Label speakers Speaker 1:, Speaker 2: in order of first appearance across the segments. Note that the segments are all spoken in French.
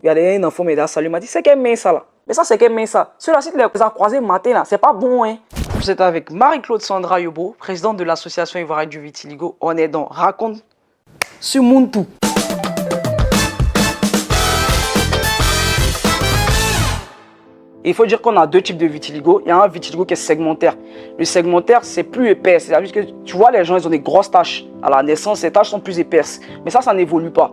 Speaker 1: Il y a un enfant qui m'a dit, salut, il m'a dit, c'est quelle main ça là? Mais ça, c'est quelle main ça? Ceux-là, si tu les as croisés matin là, c'est pas bon, hein. C'est avec Marie-Claude Sandra Yobo, présidente de l'association ivoirienne du vitiligo. On est dans Raconte sur Muntu. Il faut dire qu'on a deux types de vitiligo. Il y a un vitiligo qui est segmentaire. Le segmentaire, c'est plus épaisse. C'est-à-dire que tu vois, les gens, ils ont des grosses taches. À la naissance, ces taches sont plus épaisses. Mais ça n'évolue pas.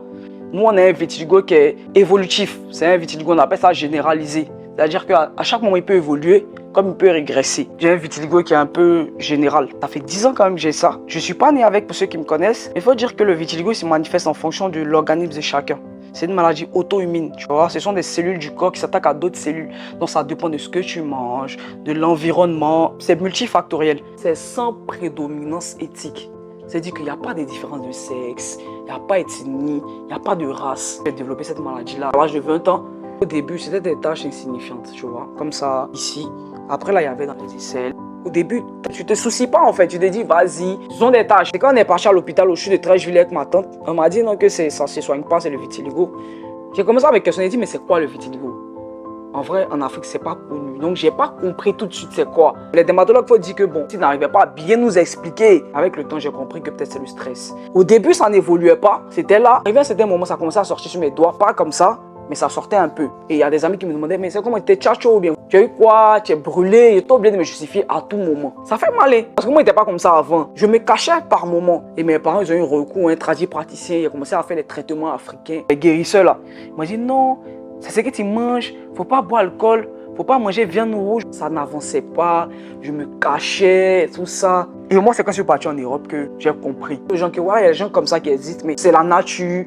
Speaker 1: Nous, on a un vitiligo qui est évolutif. C'est un vitiligo, on appelle ça généralisé. C'est-à-dire qu'à chaque moment, il peut évoluer comme il peut régresser. J'ai un vitiligo qui est un peu général. Ça fait 10 ans quand même que j'ai ça. Je ne suis pas né avec, pour ceux qui me connaissent. Il faut dire que le vitiligo se manifeste en fonction de l'organisme de chacun. C'est une maladie auto-immune, tu vois. Ce sont des cellules du corps qui s'attaquent à d'autres cellules. Donc ça dépend de ce que tu manges, de l'environnement. C'est multifactoriel. C'est sans prédominance éthique. C'est-à-dire qu'il n'y a pas de différence de sexe, il n'y a pas d'ethnie, il n'y a pas de race. J'ai développé cette maladie-là à l'âge de 20 ans. Au début, c'était des tâches insignifiantes, tu vois. Comme ça, ici. Après, là, il y avait dans les aisselles. Au début, tu te soucies pas en fait, tu te dis vas-y, ce sont des tâches. Et quand on est parti à l'hôpital au CHU de Treichville avec ma tante, on m'a dit non que ça ne se soigne pas, c'est le vitiligo. J'ai commencé à me questionner, j'ai dit mais c'est quoi le vitiligo? En vrai, en Afrique, c'est pas connu. Donc, j'ai pas compris tout de suite c'est quoi. Les dermatologues faut dire que bon, s'ils n'arrivaient pas à bien nous expliquer, avec le temps, j'ai compris que peut-être c'est le stress. Au début, ça n'évoluait pas, c'était là. Arrivé à un certain moment, ça commençait à sortir sur mes doigts, pas comme ça, mais ça sortait un peu. Et il y a des amis qui me demandaient, mais c'est comment, t'es tchatcho ou bien? Tu as eu quoi? Tu es brûlé? J'étais obligé de me justifier à tout moment. Ça fait mal, hein? Parce que moi, il n'était pas comme ça avant. Je me cachais par moment. Et mes parents, ils ont eu recours à un tradipraticien. Ils ont commencé à faire des traitements africains. Les guérisseurs, là. Ils m'ont dit, non, c'est ce que tu manges. Faut pas boire alcool. Faut pas manger viande rouge. Ça n'avançait pas. Je me cachais, tout ça. Et moi, c'est quand je suis parti en Europe que j'ai compris. Les gens qui, ouais, il y a des gens comme ça qui existent, mais c'est la nature.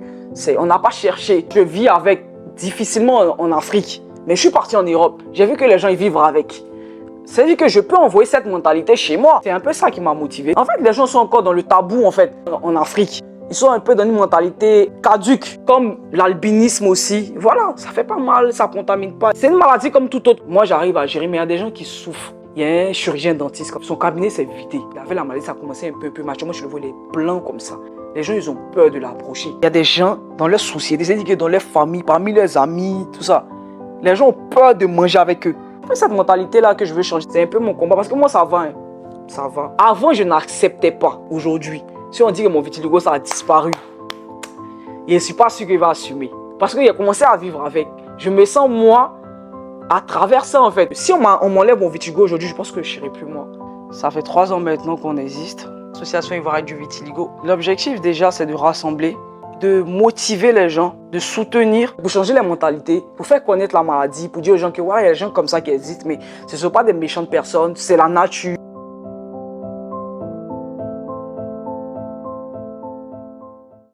Speaker 1: On n'a pas cherché. Je vis avec difficilement en Afrique. Mais je suis parti en Europe. J'ai vu que les gens y vivent avec. C'est-à-dire que je peux envoyer cette mentalité chez moi. C'est un peu ça qui m'a motivé. En fait, les gens sont encore dans le tabou en fait en Afrique. Ils sont un peu dans une mentalité caduque, comme l'albinisme aussi. Voilà, ça fait pas mal, ça contamine pas. C'est une maladie comme toute autre. Moi, j'arrive à gérer, mais il y a des gens qui souffrent. Il y a un chirurgien dentiste, son cabinet s'est vidé. Il avait la maladie, ça a commencé un peu match. Moi, je le vois, les blancs comme ça. Les gens, ils ont peur de l'approcher. Il y a des gens dans leur société, c'est-à-dire que dans leur famille, parmi leurs amis, tout ça. Les gens ont peur de manger avec eux. C'est cette mentalité-là que je veux changer. C'est un peu mon combat parce que moi, ça va. Hein. Ça va. Avant, je n'acceptais pas. Aujourd'hui, si on dit que mon vitiligo, ça a disparu, je ne suis pas sûr qu'il va assumer. Parce qu'il a commencé à vivre avec. Je me sens, moi, à travers ça, en fait. Si on m'enlève mon vitiligo aujourd'hui, je pense que je ne serai plus moi. Ça fait 3 ans maintenant qu'on existe. Association ivoirienne du vitiligo. L'objectif, déjà, c'est de rassembler, de motiver les gens, de soutenir, pour changer les mentalités, pour faire connaître la maladie, pour dire aux gens que ouais, il y a des gens comme ça qui existent, mais ce ne sont pas des méchantes personnes, c'est la nature.